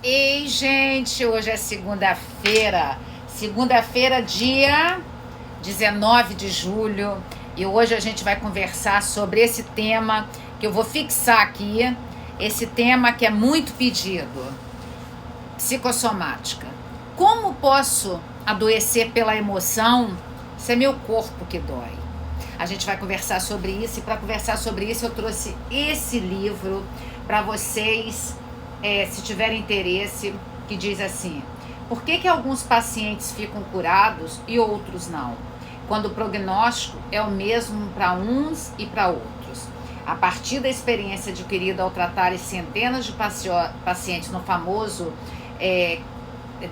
Ei, gente, hoje é segunda-feira. Segunda-feira, dia 19 de julho. E hoje a gente vai conversar sobre esse tema que eu vou fixar aqui. Esse tema que é muito pedido. Psicossomática. Como posso adoecer pela emoção se é meu corpo que dói? A gente vai conversar sobre isso. E para conversar sobre isso eu trouxe esse livro para vocês, se tiverem interesse, que diz assim: por que alguns pacientes ficam curados e outros não? Quando o prognóstico é o mesmo para uns e para outros. A partir da experiência adquirida ao tratar centenas de pacientes no famoso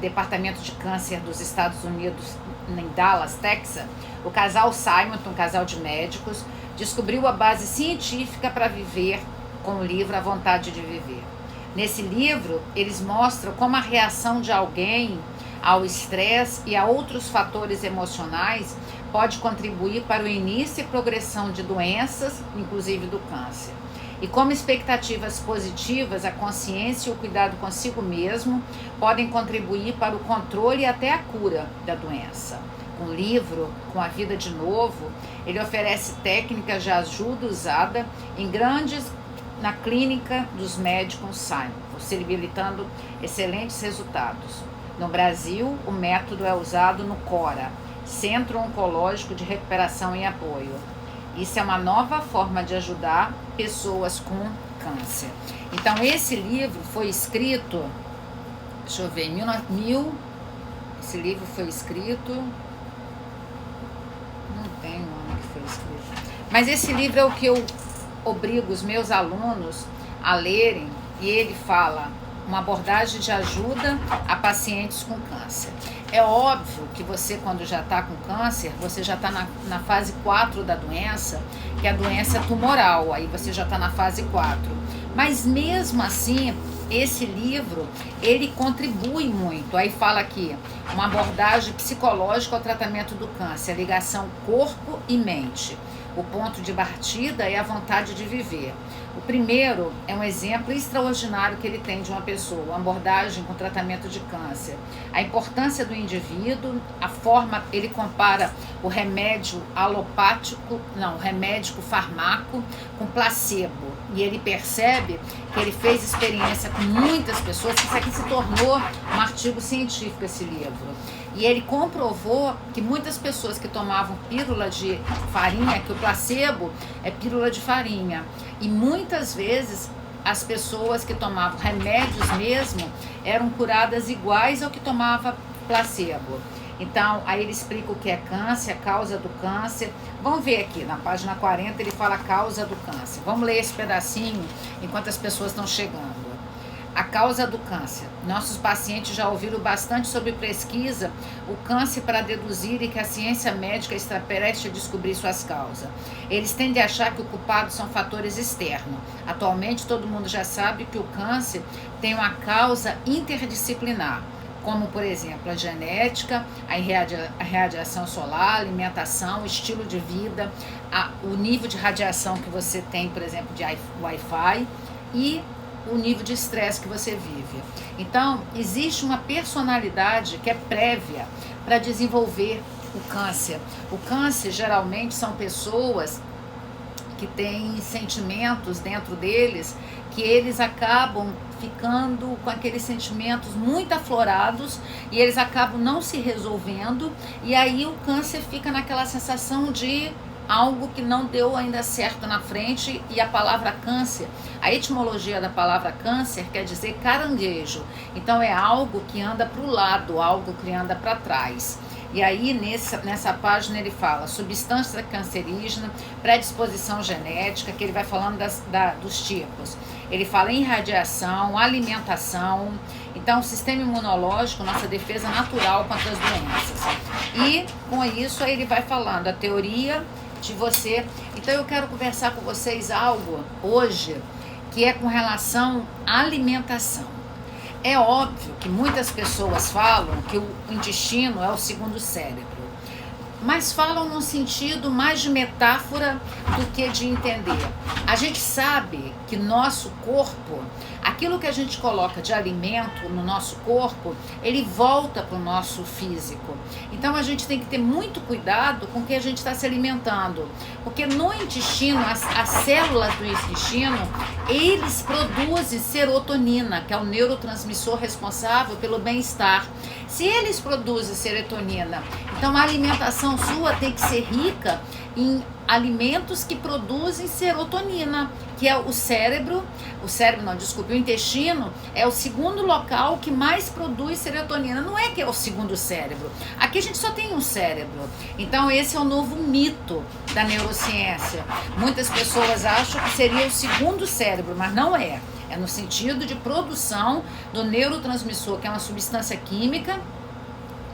Departamento de Câncer dos Estados Unidos, em Dallas, Texas, o casal Simon, um casal de médicos, descobriu a base científica para viver com o livro A Vontade de Viver. Nesse livro, eles mostram como a reação de alguém ao estresse e a outros fatores emocionais pode contribuir para o início e progressão de doenças, inclusive do câncer. E como expectativas positivas, a consciência e o cuidado consigo mesmo podem contribuir para o controle e até a cura da doença. Um livro, Com a Vida de Novo, ele oferece técnicas de ajuda usada na clínica dos médicos Simon, possibilitando excelentes resultados. No Brasil, o método é usado no CORA, Centro Oncológico de Recuperação e Apoio. Isso é uma nova forma de ajudar pessoas com câncer. Então, esse livro foi escrito, deixa eu ver, esse livro foi escrito, não tem o ano que foi escrito, mas esse livro é o que eu obrigo os meus alunos a lerem, e ele fala uma abordagem de ajuda a pacientes com câncer. É óbvio que você, quando já está com câncer, você já está na fase 4 da doença, que a doença é tumoral, aí você já está na fase 4. Mas mesmo assim, esse livro, ele contribui muito. Aí fala aqui, uma abordagem psicológica ao tratamento do câncer, a ligação corpo e mente. O ponto de partida é a vontade de viver. O primeiro é um exemplo extraordinário que ele tem de uma pessoa, uma abordagem com tratamento de câncer. A importância do indivíduo, a forma, ele compara o remédio farmaco com placebo. E ele percebe que ele fez experiência com muitas pessoas, que isso aqui se tornou um artigo científico, esse livro. E ele comprovou que muitas pessoas que tomavam pílula de farinha, que o placebo é pílula de farinha, e muitas vezes as pessoas que tomavam remédios mesmo eram curadas iguais ao que tomava placebo. Então, aí ele explica o que é câncer, a causa do câncer. Vamos ver aqui, na página 40 ele fala a causa do câncer. Vamos ler esse pedacinho enquanto as pessoas estão chegando. A causa do câncer. Nossos pacientes já ouviram bastante sobre pesquisa, o câncer, para deduzirem que a ciência médica está prestes a descobrir suas causas. Eles tendem a achar que o culpado são fatores externos. Atualmente, todo mundo já sabe que o câncer tem uma causa interdisciplinar, como, por exemplo, a genética, a radiação solar, a alimentação, o estilo de vida, o nível de radiação que você tem, por exemplo, de Wi-Fi, e o nível de estresse que você vive. Então, existe uma personalidade que é prévia para desenvolver o câncer. O câncer, geralmente, são pessoas que têm sentimentos dentro deles, que eles acabam ficando com aqueles sentimentos muito aflorados e eles acabam não se resolvendo, e aí o câncer fica naquela sensação de algo que não deu ainda certo na frente. E a palavra câncer, a etimologia da palavra câncer quer dizer caranguejo. Então é algo que anda para o lado, algo que anda para trás. E aí nessa página ele fala substância cancerígena, predisposição genética, que ele vai falando dos tipos. Ele fala em radiação, alimentação. Então o sistema imunológico, nossa defesa natural contra as doenças. E com isso aí ele vai falando a teoria de você. Então eu quero conversar com vocês algo hoje que é com relação à alimentação. É óbvio que muitas pessoas falam que o intestino é o segundo cérebro, mas falam num sentido mais de metáfora do que de entender. A gente sabe que nosso corpo, Aquilo que a gente coloca de alimento no nosso corpo, ele volta para o nosso físico. Então a gente tem que ter muito cuidado com o que a gente está se alimentando, porque no intestino, as células do intestino, eles produzem serotonina, que é o neurotransmissor responsável pelo bem-estar. Se eles produzem serotonina, então a alimentação sua tem que ser rica em alimentos que produzem serotonina, que é o intestino é o segundo local que mais produz serotonina. Não é que é o segundo cérebro. Aqui a gente só tem um cérebro. Então esse é o novo mito da neurociência. Muitas pessoas acham que seria o segundo cérebro, mas não é. É no sentido de produção do neurotransmissor, que é uma substância química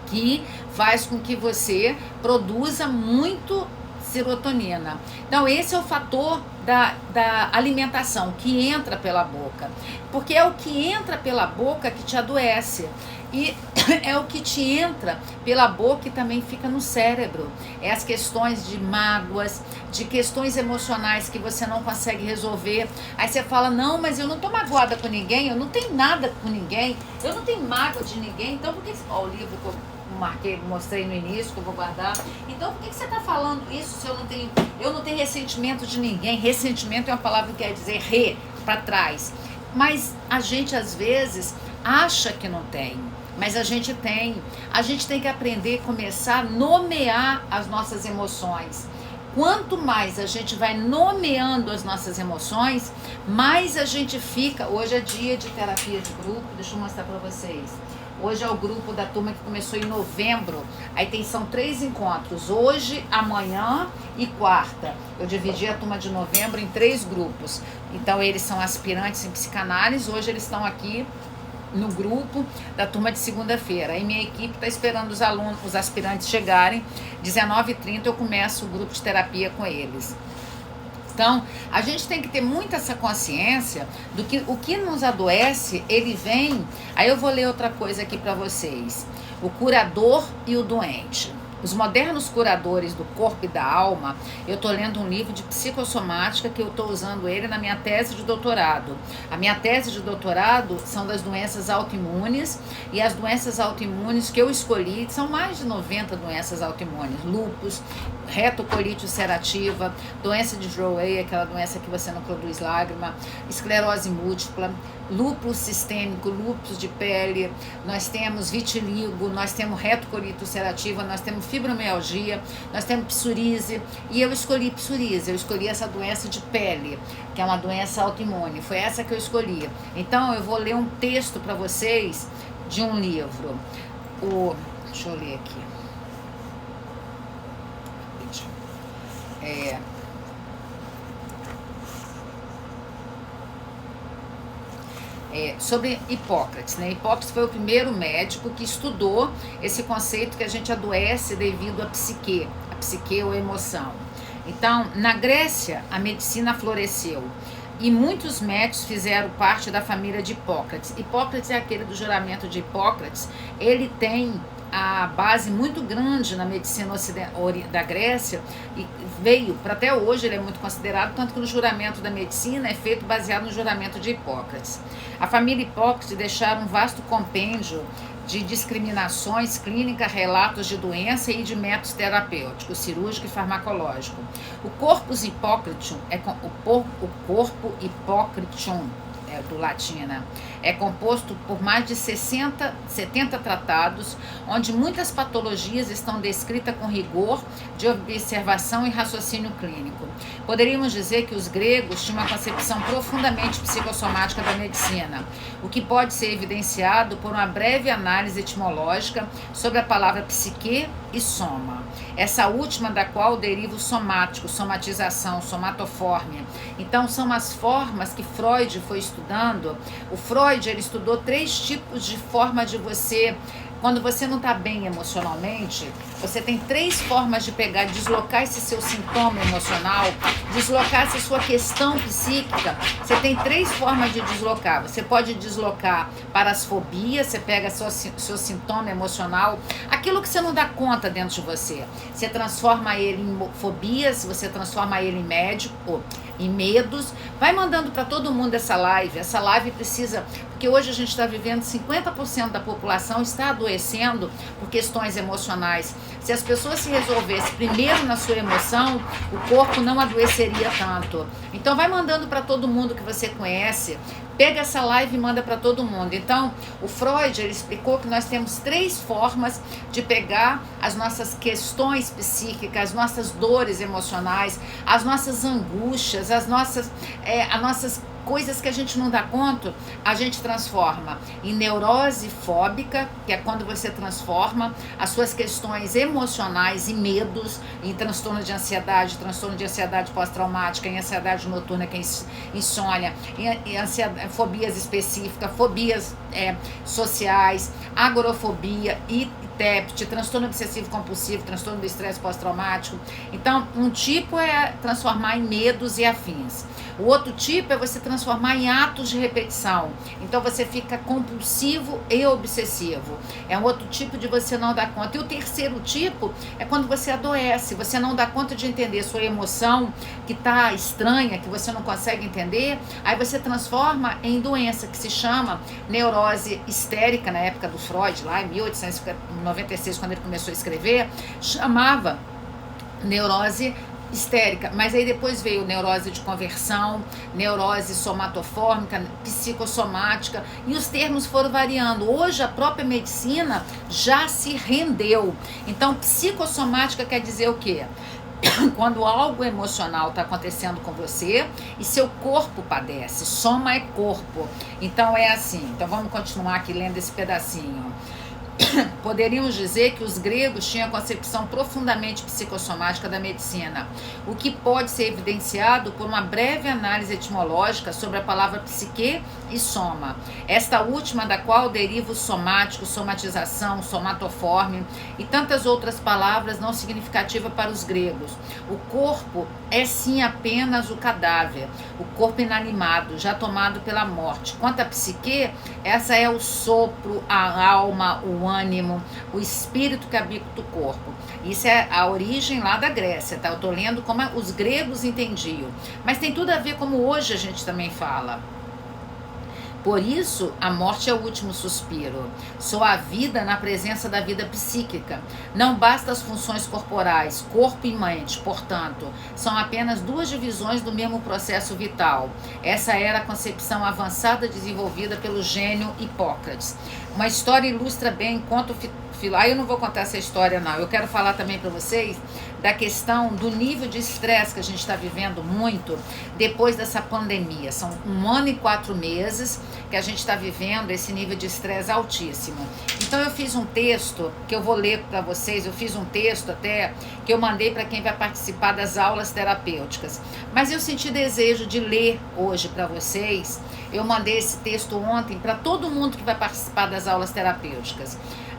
que faz com que você produza muito serotonina. Então esse é o fator da alimentação que entra pela boca, porque é o que entra pela boca que te adoece, e é o que te entra pela boca e também fica no cérebro. É as questões de mágoas, de questões emocionais que você não consegue resolver. Aí você fala, não, mas eu não tô magoada com ninguém, eu não tenho nada com ninguém, eu não tenho mágoa de ninguém, então por que ó, o livro que eu marquei, mostrei no início, que eu vou guardar. Então, por que você está falando isso se eu não tenho ressentimento de ninguém? Ressentimento é uma palavra que quer dizer para trás. Mas a gente, às vezes, acha que não tem. Mas a gente tem. A gente tem que aprender a começar a nomear as nossas emoções. Quanto mais a gente vai nomeando as nossas emoções, mais a gente fica... Hoje é dia de terapia de grupo, deixa eu mostrar para vocês. Hoje é o grupo da turma que começou em novembro. Aí são 3 encontros. Hoje, amanhã e quarta. Eu dividi a turma de novembro em 3 grupos. Então, eles são aspirantes em psicanálise. Hoje eles estão aqui no grupo da turma de segunda-feira. Aí minha equipe está esperando os alunos, os aspirantes chegarem. 19h30 eu começo o grupo de terapia com eles. Então, a gente tem que ter muito essa consciência do que o que nos adoece, ele vem... Aí eu vou ler outra coisa aqui para vocês. O curador e o doente. Os modernos curadores do corpo e da alma, eu estou lendo um livro de psicossomática que eu estou usando ele na minha tese de doutorado. A minha tese de doutorado são das doenças autoimunes, e as doenças autoimunes que eu escolhi, são mais de 90 doenças autoimunes. Lúpus, retocolite ulcerativa, doença de Dravet, aquela doença que você não produz lágrima, esclerose múltipla, lúpus sistêmico, lúpus de pele, nós temos vitiligo, nós temos retocolite ulcerativa, nós temos fibromialgia, nós temos psoríase, e eu escolhi psoríase, eu escolhi essa doença de pele, que é uma doença autoimune, foi essa que eu escolhi. Então eu vou ler um texto para vocês de um livro, deixa eu ler aqui, sobre Hipócrates, né? Hipócrates foi o primeiro médico que estudou esse conceito que a gente adoece devido à psique ou emoção. Então, na Grécia, a medicina floresceu e muitos médicos fizeram parte da família de Hipócrates. Hipócrates é aquele do juramento de Hipócrates, ele tem a base muito grande na medicina da Grécia e veio para até hoje, ele é muito considerado, tanto que no juramento da medicina é feito baseado no juramento de Hipócrates. A família Hipócrates deixaram um vasto compêndio de discriminações clínicas, relatos de doença e de métodos terapêuticos, cirúrgico e farmacológico. O corpus Hippocratium o corpo Hippocratium, do latim, né? É composto por mais de 70 tratados, onde muitas patologias estão descritas com rigor de observação e raciocínio clínico. Poderíamos dizer que os gregos tinham uma concepção profundamente psicossomática da medicina, o que pode ser evidenciado por uma breve análise etimológica sobre a palavra psique e soma. Essa última da qual deriva o somático, somatização, somatofórmia. Então são as formas que Freud foi estudando. O Freud, ele estudou 3 tipos de forma de você quando você não está bem emocionalmente, você tem 3 formas de pegar, deslocar esse seu sintoma emocional, deslocar essa sua questão psíquica. Você tem 3 formas de deslocar. Você pode deslocar para as fobias, você pega seu sintoma emocional, aquilo que você não dá conta dentro de você. Você transforma ele em fobias, você transforma ele em medos. Vai mandando para todo mundo essa live. Essa live precisa, porque hoje a gente está vivendo, 50% da população está adoecendo por questões emocionais. Se as pessoas se resolvessem primeiro na sua emoção, o corpo não adoeceria tanto. Então vai mandando para todo mundo que você conhece. Pega essa live e manda para todo mundo. Então, o Freud, ele explicou que nós temos 3 formas de pegar as nossas questões psíquicas, as nossas dores emocionais, as nossas angústias, as nossas coisas que a gente não dá conta, a gente transforma em neurose fóbica, que é quando você transforma as suas questões emocionais em medos, em transtorno de ansiedade pós-traumática, em ansiedade noturna, que é insônia, em fobias específicas, fobias sociais, agorafobia e TEPT, transtorno obsessivo compulsivo, transtorno do estresse pós-traumático. Então, um tipo é transformar em medos e afins. O outro tipo é você transformar em atos de repetição. Então, você fica compulsivo e obsessivo. É um outro tipo de você não dar conta. E o terceiro tipo é quando você adoece, você não dá conta de entender sua emoção que está estranha, que você não consegue entender, aí você transforma em doença que se chama neurose histérica, na época do Freud, lá em 1896, quando ele começou a escrever, chamava neurose histérica, mas aí depois veio neurose de conversão, neurose somatofórmica, psicossomática, e os termos foram variando. Hoje a própria medicina já se rendeu. Então, psicossomática quer dizer o quê? Quando algo emocional está acontecendo com você e seu corpo padece. Soma é corpo. Então é assim. Então vamos continuar aqui lendo esse pedacinho. Poderíamos dizer que os gregos tinham a concepção profundamente psicossomática da medicina, o que pode ser evidenciado por uma breve análise etimológica sobre a palavra psique e soma, esta última da qual deriva o somático, somatização, somatoforme e tantas outras palavras não significativas para os gregos. O corpo é sim apenas o cadáver, o corpo inanimado, já tomado pela morte. Quanto à psique, essa é o sopro, a alma, o ânimo, o espírito que habita o corpo. Isso é a origem lá da Grécia, tá? Eu tô lendo como os gregos entendiam. Mas tem tudo a ver como hoje a gente também fala. Por isso, a morte é o último suspiro. Só a vida na presença da vida psíquica. Não basta as funções corporais, corpo e mente, portanto, são apenas 2 divisões do mesmo processo vital. Essa era a concepção avançada desenvolvida pelo gênio Hipócrates. Uma história ilustra bem enquanto eu não vou contar essa história não, eu quero falar também para vocês da questão do nível de estresse que a gente está vivendo muito depois dessa pandemia. São 1 ano e 4 meses que a gente está vivendo esse nível de estresse altíssimo. Então eu fiz um texto que eu vou ler para vocês, eu fiz um texto até que eu mandei para quem vai participar das aulas terapêuticas, mas eu senti desejo de ler hoje para vocês. Eu mandei esse texto ontem para todo mundo que vai participar das aulas terapêuticas.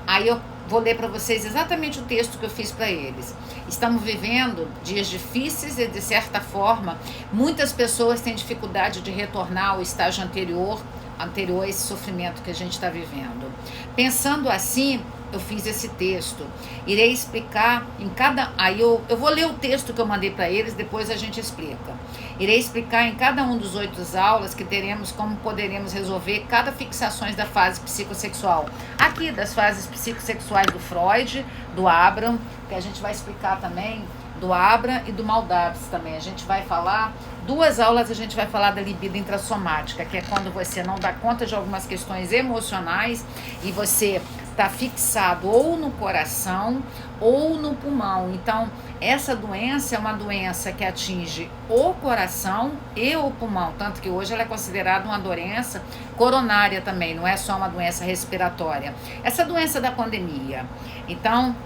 Aí eu vou ler para vocês exatamente o texto que eu fiz para eles. Estamos vivendo dias difíceis e, de certa forma, muitas pessoas têm dificuldade de retornar ao estágio anterior a esse sofrimento que a gente está vivendo. Pensando assim, eu fiz esse texto. Irei explicar em cada... Aí eu vou ler o texto que eu mandei para eles, depois a gente explica. Irei explicar em cada um dos 8 aulas que teremos como poderemos resolver cada fixações da fase psicossexual. Aqui, das fases psicossexuais do Freud, do Abraham, que a gente vai explicar também, do Abraham e do Maldavis também. A gente vai falar... 2 aulas a gente vai falar da libido intrassomática, que é quando você não dá conta de algumas questões emocionais e você está fixado ou no coração ou no pulmão. Então, essa doença é uma doença que atinge o coração e o pulmão, tanto que hoje ela é considerada uma doença coronária também, não é só uma doença respiratória. Essa doença da pandemia. Então,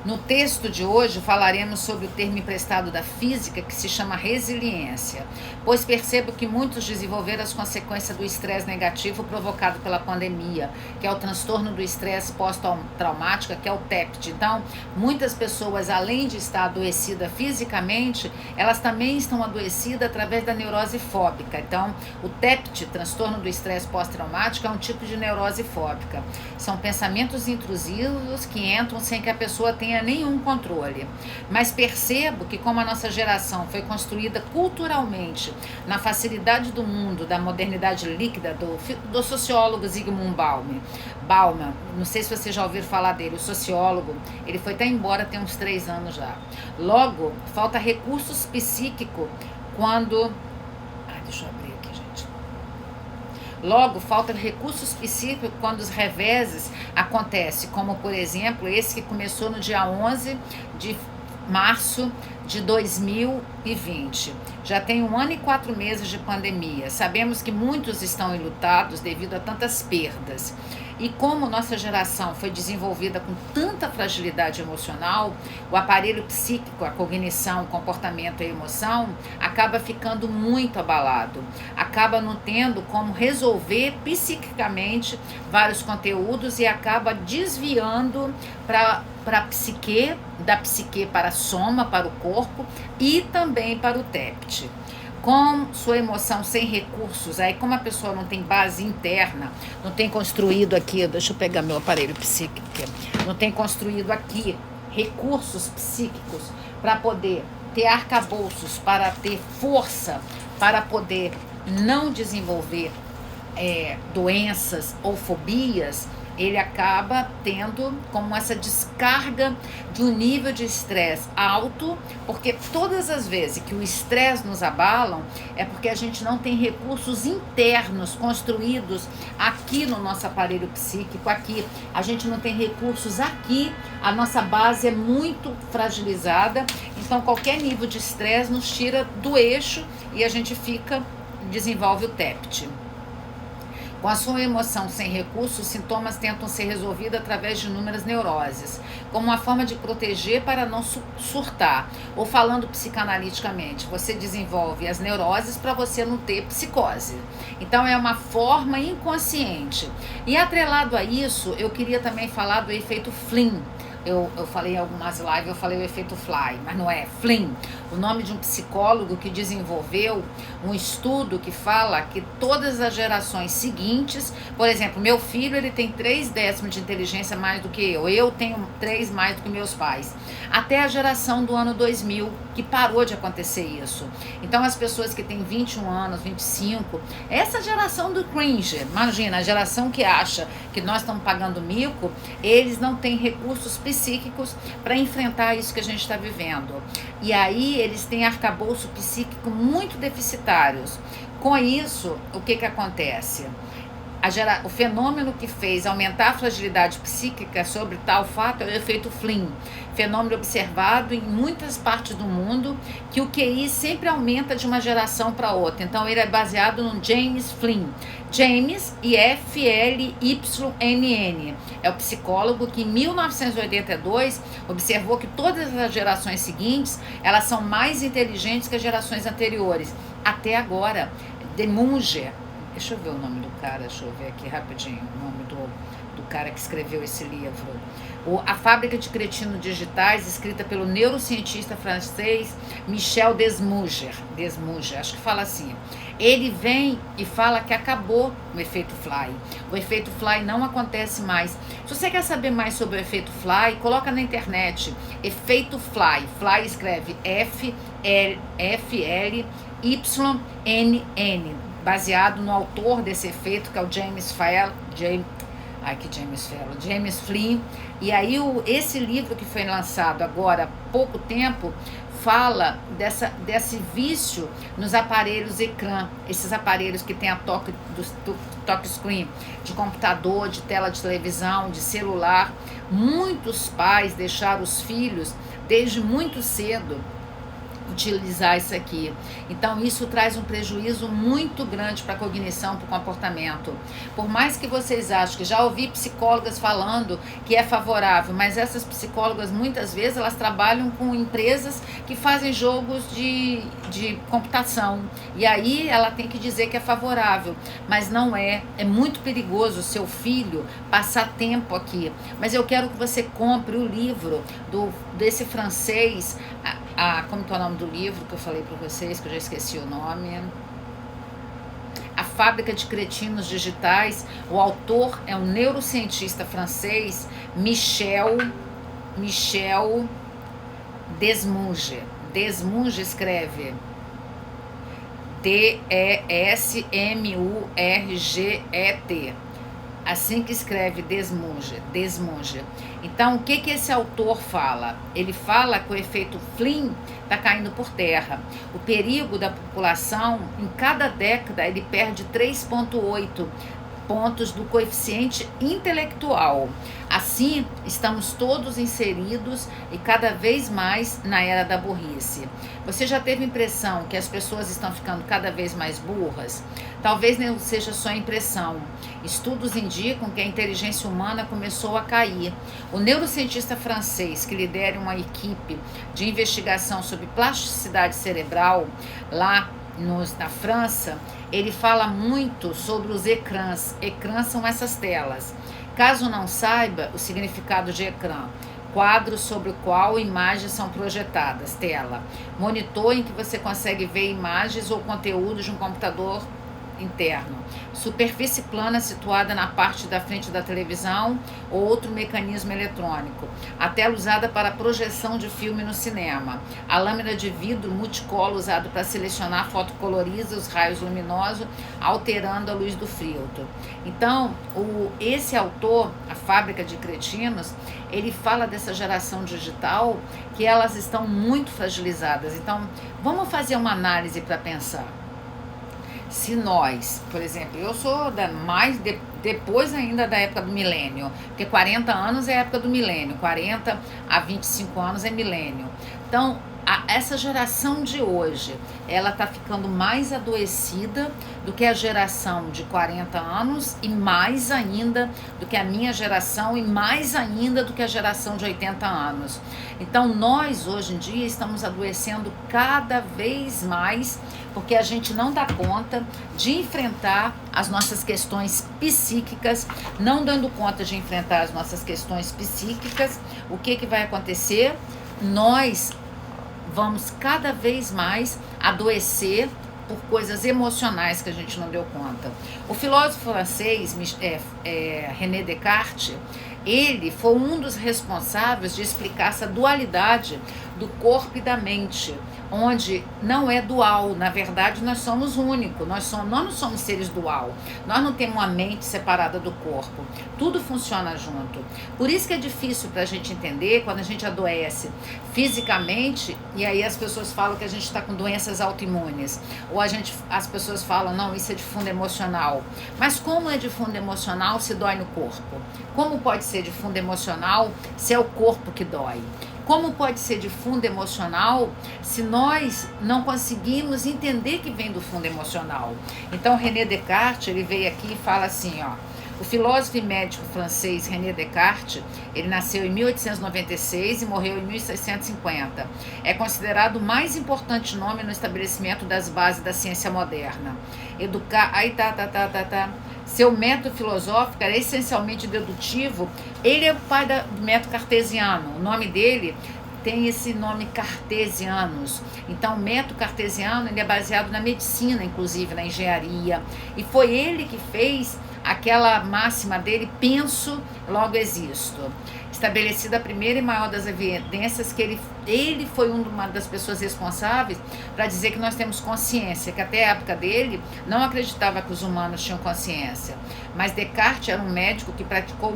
No texto de hoje falaremos sobre o termo emprestado da física que se chama resiliência, pois percebo que muitos desenvolveram as consequências do estresse negativo provocado pela pandemia, que é o transtorno do estresse pós-traumático, que é o TEPT. Então, muitas pessoas, além de estar adoecida fisicamente, elas também estão adoecidas através da neurose fóbica. Então, o TEPT, transtorno do estresse pós-traumático, é um tipo de neurose fóbica. São pensamentos intrusivos que entram sem que a pessoa tenha nenhum controle. Mas percebo que como a nossa geração foi construída culturalmente na facilidade do mundo, da modernidade líquida, do sociólogo Zygmunt Bauman, não sei se vocês já ouviram falar dele, o sociólogo, ele foi até embora tem uns 3 anos já. Logo, falta recursos psíquicos quando... deixa eu abrir aqui, gente. Logo, falta recursos psíquicos quando os reveses acontecem, como, por exemplo, esse que começou no dia 11 de março de 2020. Já tem 1 ano e 4 meses de pandemia. Sabemos que muitos estão enlutados devido a tantas perdas. E como nossa geração foi desenvolvida com tanta fragilidade emocional, o aparelho psíquico, a cognição, o comportamento e a emoção, acaba ficando muito abalado. Acaba não tendo como resolver psiquicamente vários conteúdos e acaba desviando para a psique, da psique para a soma, para o corpo e também para o TEPT. Com sua emoção sem recursos, aí como a pessoa não tem base interna, não tem construído aqui, deixa eu pegar meu aparelho psíquico, não tem construído aqui recursos psíquicos para poder ter arcabouços, para ter força, para poder não desenvolver doenças ou fobias, ele acaba tendo como essa descarga de um nível de estresse alto, porque todas as vezes que o estresse nos abalam, é porque a gente não tem recursos internos construídos aqui no nosso aparelho psíquico, aqui. A gente não tem recursos aqui, a nossa base é muito fragilizada, então qualquer nível de estresse nos tira do eixo e a gente desenvolve o TEPT. Com a sua emoção sem recursos, os sintomas tentam ser resolvidos através de inúmeras neuroses, como uma forma de proteger para não surtar. Ou falando psicanaliticamente, você desenvolve as neuroses para você não ter psicose. Então é uma forma inconsciente. E atrelado a isso, eu queria também falar do efeito Flynn. Eu falei em algumas lives, eu falei o efeito Fly, mas não é, Flynn, o nome de um psicólogo que desenvolveu um estudo que fala que todas as gerações seguintes, por exemplo, meu filho ele tem 3 décimos de inteligência mais do que eu tenho 3 mais do que meus pais, até a geração do ano 2000, que parou de acontecer isso. Então as pessoas que têm 21 anos, 25, essa geração do cringe, imagina, a geração que acha que nós estamos pagando mico, eles não têm recursos psíquicos para enfrentar isso que a gente está vivendo. E aí eles têm arcabouço psíquico muito deficitários. Com isso, o que acontece? O fenômeno que fez aumentar a fragilidade psíquica sobre tal fato é o efeito Flynn, fenômeno observado em muitas partes do mundo, que o QI sempre aumenta de uma geração para outra. Então ele é baseado no James Flynn. James e F-L-Y-N-N. É o psicólogo que em 1982 observou que todas as gerações seguintes, elas são mais inteligentes que as gerações anteriores. Até agora, de Munger. Deixa eu ver o nome do cara, deixa eu ver aqui rapidinho, o nome do cara que escreveu esse livro. A Fábrica de Cretinos Digitais, escrita pelo neurocientista francês Michel Desmuger, acho que fala assim. Ele vem e fala que acabou o efeito Fly. O efeito Fly não acontece mais. Se você quer saber mais sobre o efeito Fly, coloca na internet, efeito Fly. Fly escreve F-L-Y-N-N. Baseado no autor desse efeito, que é o James Flynn. E aí esse livro que foi lançado agora há pouco tempo fala desse vício nos aparelhos ecrã, esses aparelhos que tem a toque screen, de computador, de tela de televisão, de celular. Muitos pais deixaram os filhos desde muito cedo utilizar isso aqui. Então isso traz um prejuízo muito grande para a cognição, para o comportamento. Por mais que vocês achem, que já ouvi psicólogas falando que é favorável, mas essas psicólogas muitas vezes elas trabalham com empresas que fazem jogos de computação, e aí ela tem que dizer que é favorável, mas não é. É muito perigoso o seu filho passar tempo aqui. Mas eu quero que você compre o livro desse francês, como que é o nome do livro que eu falei para vocês, que eu já esqueci o nome? A Fábrica de Cretinos Digitais. O autor é um neurocientista francês, Michel Desmurge. Desmurge escreve Desmurget. Assim que escreve Desmurge. Então, o que esse autor fala? Ele fala que o efeito Flynn está caindo por terra. O perigo da população, em cada década, ele perde 3,8 pontos do coeficiente intelectual. Assim, estamos todos inseridos e cada vez mais na era da burrice. Você já teve a impressão que as pessoas estão ficando cada vez mais burras? Talvez não seja só impressão. Estudos indicam que a inteligência humana começou a cair. O neurocientista francês que lidera uma equipe de investigação sobre plasticidade cerebral lá na França, ele fala muito sobre os ecrãs. Ecrãs são essas telas. Caso não saiba o significado de ecrã, quadro sobre o qual imagens são projetadas, tela. Monitor em que você consegue ver imagens ou conteúdo de um computador interno. Superfície plana situada na parte da frente da televisão ou outro mecanismo eletrônico. A tela usada para projeção de filme no cinema. A lâmina de vidro multicolor usada para selecionar fotocoloriza os raios luminosos, alterando a luz do filtro. Então, esse autor, A Fábrica de Cretinos, ele fala dessa geração digital que elas estão muito fragilizadas. Então, vamos fazer uma análise para pensar. Se nós, por exemplo, eu sou depois ainda da época do milênio, porque 40 anos é a época do milênio, 40 a 25 anos é milênio. Então, essa geração de hoje, ela está ficando mais adoecida do que a geração de 40 anos e mais ainda do que a minha geração e mais ainda do que a geração de 80 anos. Então, nós, hoje em dia, estamos adoecendo cada vez mais porque a gente não dá conta de enfrentar as nossas questões psíquicas. Não dando conta de enfrentar as nossas questões psíquicas, o que vai acontecer? Nós vamos cada vez mais adoecer por coisas emocionais que a gente não deu conta. O filósofo francês René Descartes, ele foi um dos responsáveis de explicar essa dualidade do corpo e da mente, onde não é dual. Na verdade, nós somos únicos, nós não somos seres dual, nós não temos uma mente separada do corpo, tudo funciona junto. Por isso que é difícil para a gente entender quando a gente adoece fisicamente, e aí as pessoas falam que a gente está com doenças autoimunes, ou as pessoas falam, não, isso é de fundo emocional. Mas como é de fundo emocional se dói no corpo? Como pode ser de fundo emocional se é o corpo que dói? Como pode ser de fundo emocional se nós não conseguimos entender que vem do fundo emocional? Então, René Descartes, ele veio aqui e fala assim, ó, o filósofo e médico francês René Descartes, ele nasceu em 1896 e morreu em 1650. É considerado o mais importante nome no estabelecimento das bases da ciência moderna. Seu método filosófico era essencialmente dedutivo. Ele é o pai do método cartesiano. O nome dele tem esse nome cartesianos. Então, o método cartesiano ele é baseado na medicina, inclusive na engenharia. E foi ele que fez aquela máxima dele, penso, logo existo. Estabelecida a primeira e maior das evidências que ele foi uma das pessoas responsáveis para dizer que nós temos consciência, que até a época dele não acreditava que os humanos tinham consciência. Mas Descartes era um médico que praticou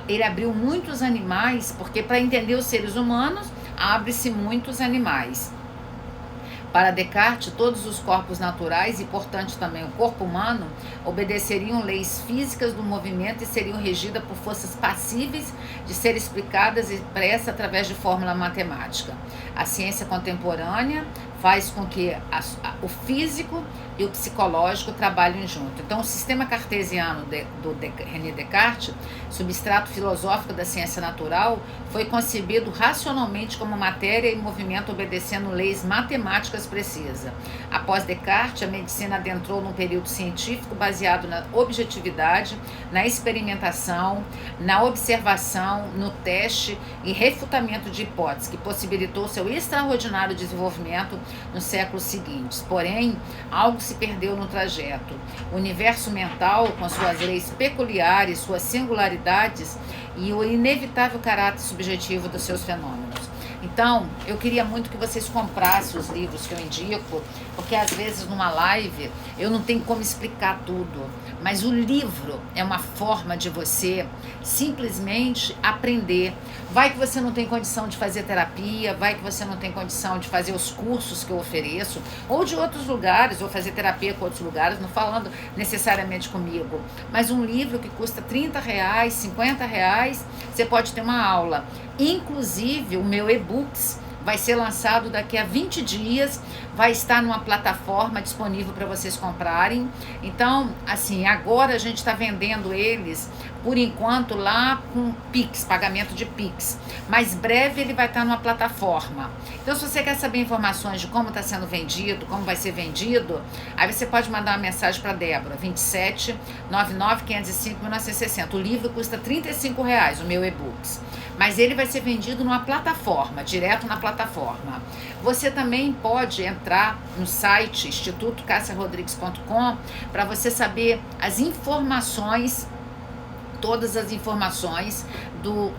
ele abriu muitos animais, porque para entender os seres humanos, abre-se muitos animais. Para Descartes, todos os corpos naturais e, portanto, também o corpo humano, obedeceriam leis físicas do movimento e seriam regidas por forças passíveis de ser explicadas e expressas através de fórmula matemática. A ciência contemporânea faz com que o físico e o psicológico trabalhem junto. Então, o sistema cartesiano do René Descartes, substrato filosófico da ciência natural, foi concebido racionalmente como matéria e movimento obedecendo leis matemáticas precisas. Após Descartes, a medicina adentrou num período científico baseado na objetividade, na experimentação, na observação, no teste e refutamento de hipóteses, que possibilitou seu extraordinário desenvolvimento nos séculos seguintes. Porém, algo se perdeu no trajeto. O universo mental, com suas leis peculiares, suas singularidades e o inevitável caráter subjetivo dos seus fenômenos. Então, eu queria muito que vocês comprassem os livros que eu indico, porque às vezes numa live eu não tenho como explicar tudo, mas o livro é uma forma de você simplesmente aprender. Vai que você não tem condição de fazer terapia, vai que você não tem condição de fazer os cursos que eu ofereço, ou de outros lugares, ou fazer terapia com outros lugares, não falando necessariamente comigo, mas um livro que custa R$30, R$50, você pode ter uma aula. Inclusive, o meu e-books vai ser lançado daqui a 20 dias, vai estar numa plataforma disponível para vocês comprarem. Então, assim, agora a gente está vendendo eles, por enquanto, lá com Pix, pagamento de Pix. Mas breve ele vai estar numa plataforma. Então, se você quer saber informações de como está sendo vendido, como vai ser vendido, aí você pode mandar uma mensagem para Débora, 27 99 505 1960. O livro custa R$35, o meu e-books. Mas ele vai ser vendido numa plataforma, direto na plataforma. Você também pode entrar no site institutocassiarodrigues.com para você saber as informações, todas as informações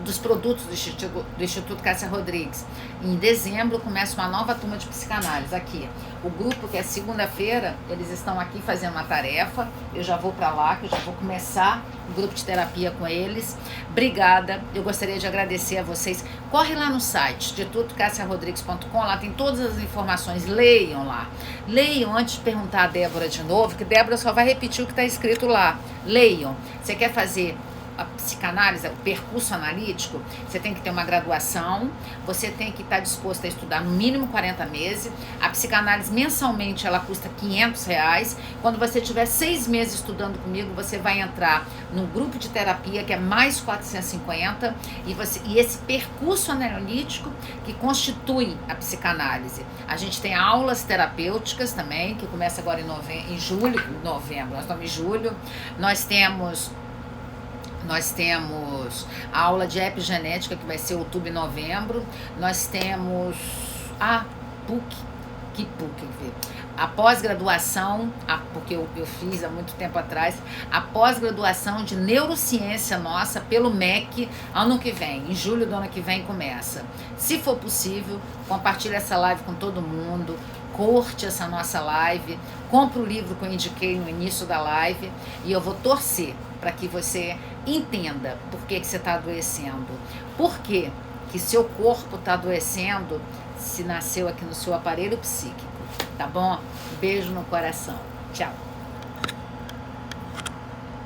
dos produtos do Instituto Cássia Rodrigues. Em dezembro começa uma nova turma de psicanálise aqui. O grupo, que é segunda-feira, eles estão aqui fazendo uma tarefa. Eu já vou para lá, que eu já vou começar o grupo de terapia com eles. Obrigada, eu gostaria de agradecer a vocês. Corre lá no site, institutocassiarodrigues.com, lá tem todas as informações, leiam lá. Leiam antes de perguntar a Débora de novo, que Débora só vai repetir o que está escrito lá. Leiam. Você quer fazer a psicanálise, o percurso analítico, você tem que ter uma graduação, você tem que estar disposto a estudar no mínimo 40 meses. A psicanálise mensalmente ela custa R$500. Quando você tiver 6 meses estudando comigo, você vai entrar num grupo de terapia que é mais 450 e esse percurso analítico que constitui a psicanálise. A gente tem aulas terapêuticas também, que começa agora em julho, nós estamos em julho. Nós temos a aula de epigenética, que vai ser outubro e novembro. Nós temos a a pós-graduação, porque eu fiz há muito tempo atrás, a pós-graduação de neurociência nossa pelo MEC ano que vem, em julho do ano que vem começa. Se for possível, compartilhe essa live com todo mundo, curte essa nossa live, compre o livro que eu indiquei no início da live e eu vou torcer para que você entenda por que você está adoecendo. Por que seu corpo está adoecendo se nasceu aqui no seu aparelho psíquico, tá bom? Beijo no coração. Tchau.